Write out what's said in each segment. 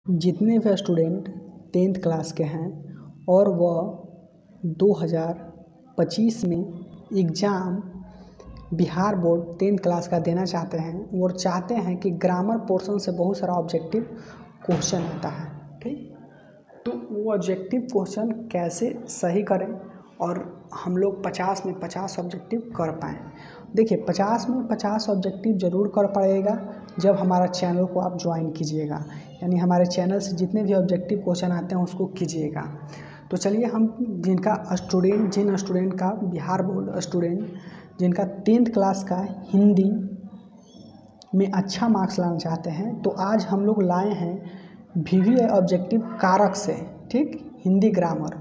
जितने भी student 10th class के हैं और वह 2025 में exam Bihar board 10th class का देना चाहते हैं और चाहते हैं कि ग्रामर पोर्शन से बहुत सारा ऑब्जेक्टिव क्वेश्चन आता है, ठीक। तो वो ऑब्जेक्टिव क्वेश्चन कैसे सही करें और हम लोग 50 में 50 ऑब्जेक्टिव कर पाएँ। देखिए 50 में 50 ऑब्जेक्टिव ज़रूर कर पाएगा जब हमारा चैनल को आप ज्वाइन कीजिएगा, यानी हमारे चैनल से जितने भी ऑब्जेक्टिव क्वेश्चन आते हैं उसको कीजिएगा। तो चलिए हम जिन स्टूडेंट का बिहार बोर्ड स्टूडेंट जिनका 10th क्लास का हिंदी में अच्छा मार्क्स लाना चाहते हैं, तो आज हम लोग लाए हैं VVI ऑब्जेक्टिव कारक से, ठीक, हिंदी ग्रामर,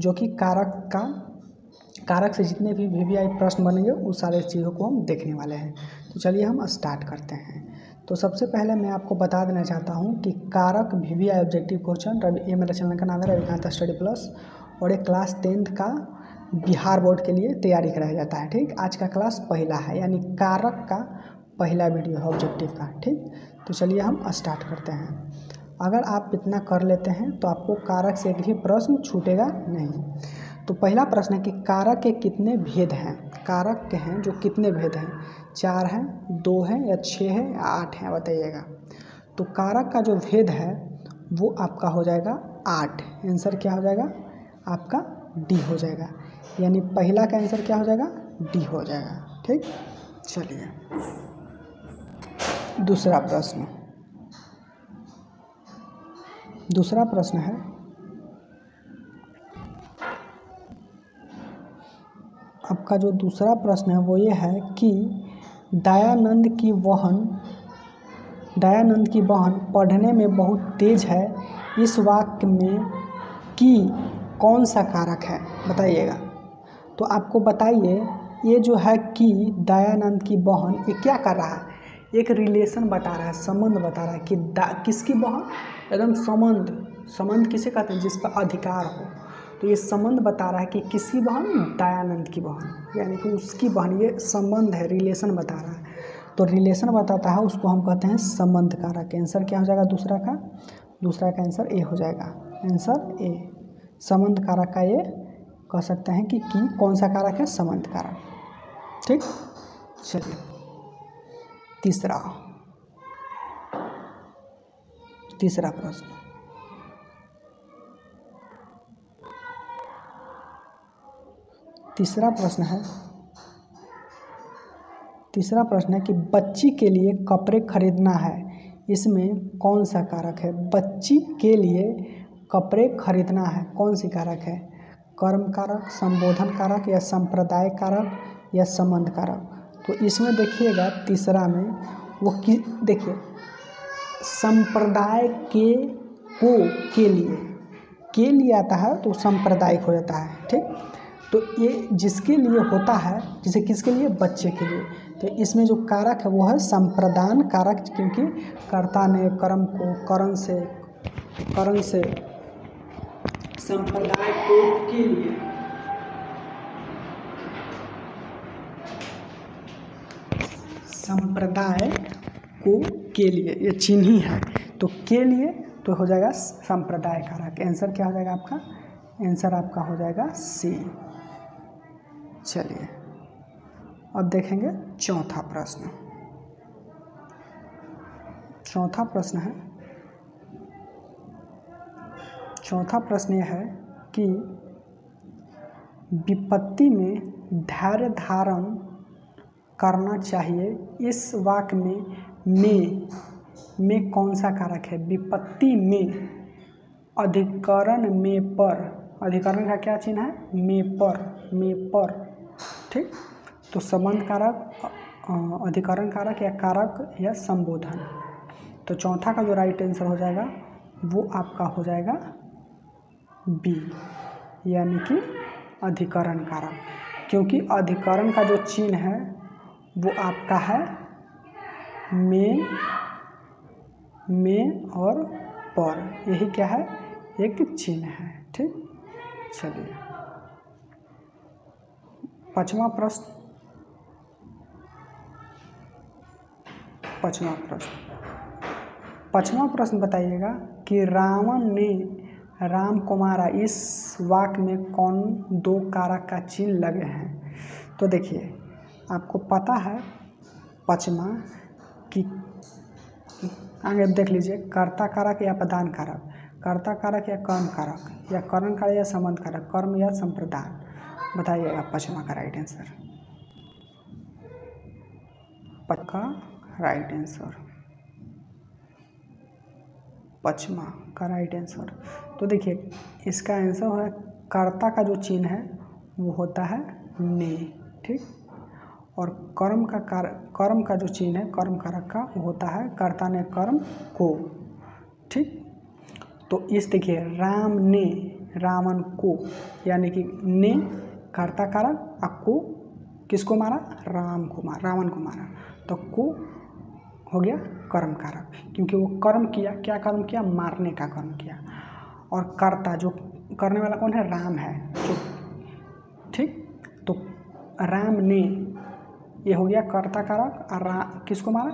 जो कि कारक से जितने भी VVI प्रश्न बनेंगे उस सारे चीज़ों को हम देखने वाले हैं। तो चलिए हम स्टार्ट करते हैं। तो सबसे पहले मैं आपको बता देना चाहता हूं कि कारक VVI ऑब्जेक्टिव क्वेश्चन, ये मेरा चैनल का नाम है रविकांत स्टडी प्लस, और एक क्लास 10th का बिहार बोर्ड के लिए तैयारी कराया जाता है, ठीक। आज का क्लास पहला है, यानी कारक का पहला वीडियो है ऑब्जेक्टिव का, ठीक। तो चलिए हम स्टार्ट करते हैं। अगर आप इतना कर लेते हैं तो आपको कारक से एक भी प्रश्न छूटेगा नहीं। तो पहला प्रश्न है कि कारक के कितने भेद हैं। कारक के हैं जो कितने भेद हैं, 4 हैं, 2 हैं या 6 हैं या 8 हैं, बताइएगा। तो कारक का जो भेद है वो आपका हो जाएगा 8। आंसर क्या हो जाएगा आपका डी हो जाएगा, यानी पहला का आंसर क्या हो जाएगा, डी हो जाएगा, ठीक। चलिए दूसरा प्रश्न है आपका जो दूसरा प्रश्न है वो ये है कि दयानंद की बहन पढ़ने में बहुत तेज है, इस वाक्य में कि कौन सा कारक है, बताइएगा। तो आपको बताइए, ये जो है कि दयानंद की बहन, ये क्या कर रहा है, एक रिलेशन बता रहा है, संबंध बता रहा है कि किसकी बहन, एकदम संबंध किसे कहते हैं, जिस पर अधिकार हो। तो ये संबंध बता रहा है कि किसकी बहन, दयानंद की बहन, यानी कि उसकी बहन, ये संबंध है, रिलेशन बता रहा है। तो रिलेशन बताता है उसको हम कहते हैं संबंध कारक। आंसर क्या हो जाएगा दूसरा का आंसर ए हो जाएगा, आंसर ए। संबंध कारक का ये कह सकते हैं कि कौन सा कारक है, संबंध कारक, ठीक। चलिए तीसरा प्रश्न। तीसरा प्रश्न है कि बच्ची के लिए कपड़े खरीदना है, इसमें कौन सा कारक है। बच्ची के लिए कपड़े खरीदना है, कौन सी कारक है, कर्म कारक, संबोधन कारक या संप्रदाय कारक या संबंध कारक। तो इसमें देखिएगा तीसरा में वो देखिए संप्रदाय के लिए आता है तो सांप्रदायिक हो जाता है, ठीक। तो ये जिसके लिए होता है, जिसे किसके लिए, बच्चे के लिए, तो इसमें जो कारक है वो है संप्रदान कारक, क्योंकि कर्ता ने कर्म को करण से संप्रदाय को के लिए, संप्रदाय को के लिए, ये चिन्ह ही है, तो के लिए तो हो जाएगा संप्रदाय कारक। आंसर क्या हो जाएगा आपका, आंसर आपका हो जाएगा सी। चलिए अब देखेंगे चौथा प्रश्न यह है कि विपत्ति में धैर्य धारण करना चाहिए, इस वाक्य में कौन सा कारक है। विपत्ति में अधिकरण में पर, अधिकरण का क्या चिन्ह है, में पर, ठीक। तो संबंध कारक, अधिकरण कारक या कारक या संबोधन। तो चौथा का जो राइट आंसर हो जाएगा वो आपका हो जाएगा बी, यानी कि अधिकरण कारक, क्योंकि अधिकरण का जो चिन्ह है वो आपका है में और पर, यही क्या है, एक चिन्ह है, ठीक। चलिए पांचवा प्रश्न बताइएगा कि रावण ने राम को मारा, इस वाक्य में कौन दो कारक का चिन्ह लगे हैं? तो देखिए आपको पता है पचमा कि आगे देख लीजिए, कर्ता कारक या प्रधान कारक, कर्ता कारक या कर्म कारक, या करण कारक या संबंध कारक, कर्म या संप्रदान, बताइएगा पचमा का राइट आंसर। पक्का राइट आंसर पचमा का राइट आंसर। तो देखिए इसका आंसर है कर्ता का जो चिन्ह है वो होता है ने, ठीक, और कर्म का जो चिन्ह है कर्म कारक का वो होता है कर्ता ने कर्म को, ठीक। तो इस देखिए राम ने रावण को, यानी कि ने कर्ता कारक, और को किसको मारा? राम को मारा, रावण को मारा, तो को हो गया कर्म कारक, क्योंकि वो कर्म किया, क्या कर्म किया? मारने का कर्म किया। और कर्ता जो करने वाला कौन है? राम है, जो, ठीक। तो राम ने, ये हो गया कर्ता कारक, और किसको मारा?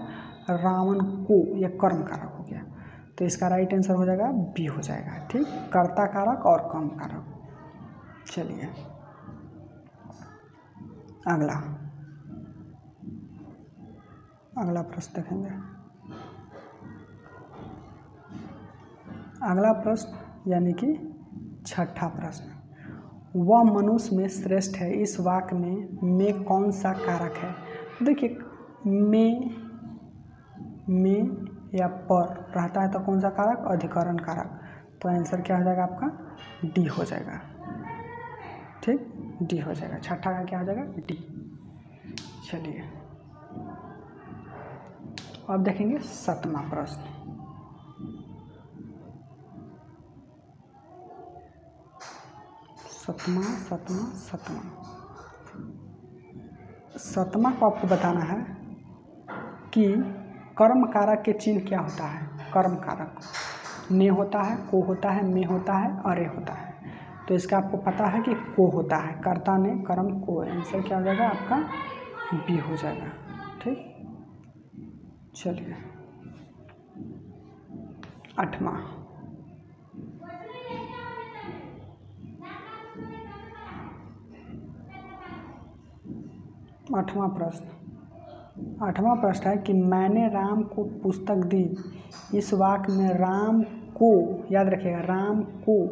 रावण को, यह कर्म कारक हो गया। तो इसका राइट आंसर हो जाएगा बी हो जाएगा, ठीक, कर्ता कारक और कर्म कारक। चलिए अगला प्रश्न देखेंगे। अगला प्रश्न यानी कि छठा प्रश्न, वह मनुष्य में श्रेष्ठ है, इस वाक्य में कौन सा कारक है? देखिए में या पर रहता है तो कौन सा कारक? अधिकरण कारक। तो आंसर क्या हो जाएगा आपका? डी हो जाएगा, ठीक, डी हो जाएगा। छठा का क्या हो जाएगा? डी। चलिए अब देखेंगे सातवां प्रश्न। सतमा को आपको बताना है कि कर्म कारक के चिन्ह क्या होता है? कर्म कारक ने होता है, को होता है, में होता है, अरे होता है। तो इसका आपको पता है कि को होता है, कर्ता ने कर्म को। आंसर क्या हो जाएगा आपका? बी हो जाएगा, ठीक। चलिए आठवां प्रश्न है कि मैंने राम को पुस्तक दी, इस वाक्य में राम को, याद रखिएगा, राम को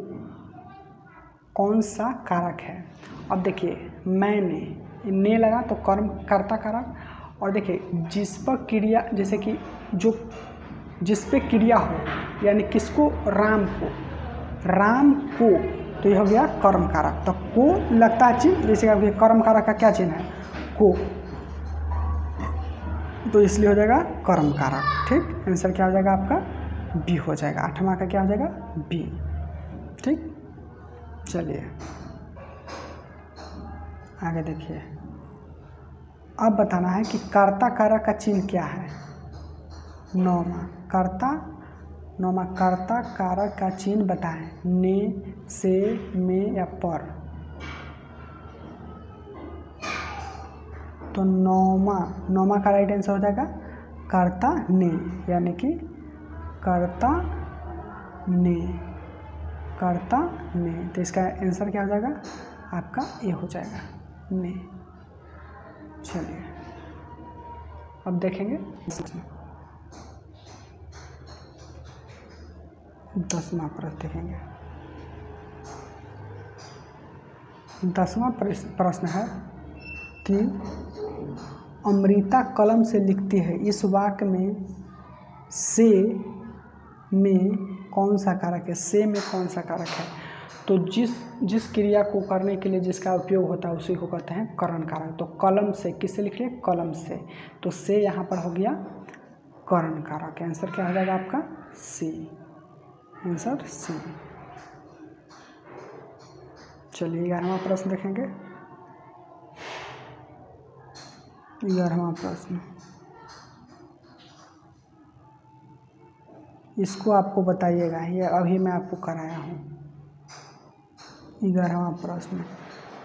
कौन सा कारक है? अब देखिए मैंने, ने लगा तो कर्म कर्ता कारक, और देखिए जिस पर क्रिया, जैसे कि जो जिस पे क्रिया हो, यानी किसको? राम को, तो ये हो गया कर्म कारक। तो को लगता है चिन्ह, जैसे आपके कर्म कारक का क्या चिन्ह है? को, तो इसलिए हो जाएगा कर्म कारक, ठीक। आंसर क्या हो जाएगा आपका? बी हो जाएगा। आठवां का क्या हो जाएगा? बी, ठीक। चलिए आगे देखिए, अब बताना है कि कर्ता कारक का चिन्ह क्या है? नौवां कर्ता कारक का चिन्ह बताएं। ने, से, में या पर। तो नौवां का राइट आंसर हो जाएगा कर्ता ने, यानी कि कर्ता ने। तो इसका आंसर क्या हो जाएगा आपका? ए हो जाएगा, ने। चलिए अब देखेंगे 10वां प्रश्न देखेंगे। 10वां प्रश्न है कि अमृता कलम से लिखती है, इस वाक्य में से में कौन सा कारक है? से में कौन सा कारक है? तो जिस क्रिया को करने के लिए जिसका उपयोग होता है उसी को कहते हैं करण कारक। तो कलम से, किससे लिख लिया? कलम से। तो से यहाँ पर हो गया करण कारक। आंसर क्या हो जाएगा आपका? सी। Answer C. चलिए 11वां प्रश्न देखेंगे। 11वां प्रश्न, इसको आपको बताइएगा, ये अभी मैं आपको कराया हूँ। 11वां प्रश्न,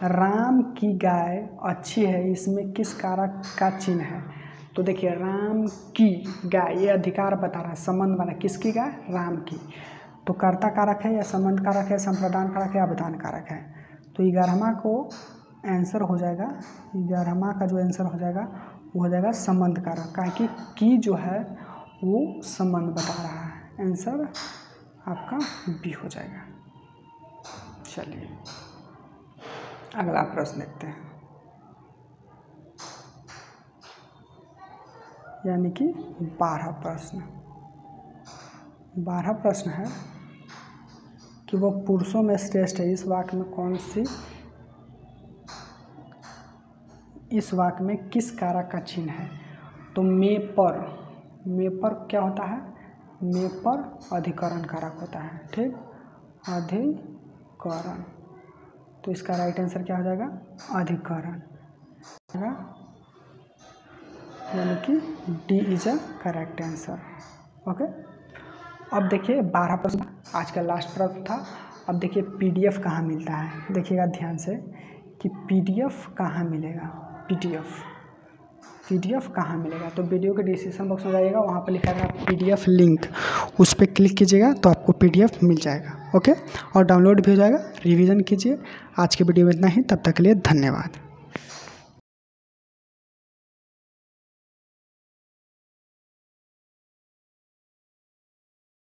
राम की गाय अच्छी है, इसमें किस कारक का चिन्ह है? तो देखिए राम की गाय, ये अधिकार बता रहा है, संबंध बना, किसकी गाय? राम की। तो कर्ता कारक है या संबंध कारक है, संप्रदान कारक है, अवदान कारक है। तो 11वां को आंसर हो जाएगा, 11वां का जो आंसर हो जाएगा वो हो जाएगा संबंध कारक, का कि जो है वो संबंध बता रहा है। आंसर आपका बी हो जाएगा। चलिए अगला प्रश्न देखते हैं, यानी कि 12 प्रश्न। 12 प्रश्न है कि वो पुरुषों में श्रेष्ठ है। इस वाक्य में कौन सी, इस वाक्य में किस कारक का चिन्ह है? तो में पर क्या होता है? में पर अधिकरण कारक होता है। ठीक, अधिकरण। तो इसका राइट आंसर क्या हो जाएगा? अधिकरण, यानी कि D is a correct answer. Okay, अब देखिए 12 प्रश्न आज का लास्ट प्रश्न था। अब देखिए पीडीएफ कहाँ मिलता है, देखिएगा ध्यान से कि पीडीएफ कहाँ मिलेगा। पीडीएफ कहाँ मिलेगा? तो वीडियो के डिस्क्रिप्शन बॉक्स में जाइएगा, वहाँ पर लिखा है पीडीएफ लिंक, उस पर क्लिक कीजिएगा तो आपको पीडीएफ मिल जाएगा। ओके, और डाउनलोड भी हो जाएगा। रिवीजन कीजिए। आज के वीडियो में इतना ही, तब तक के लिए धन्यवाद।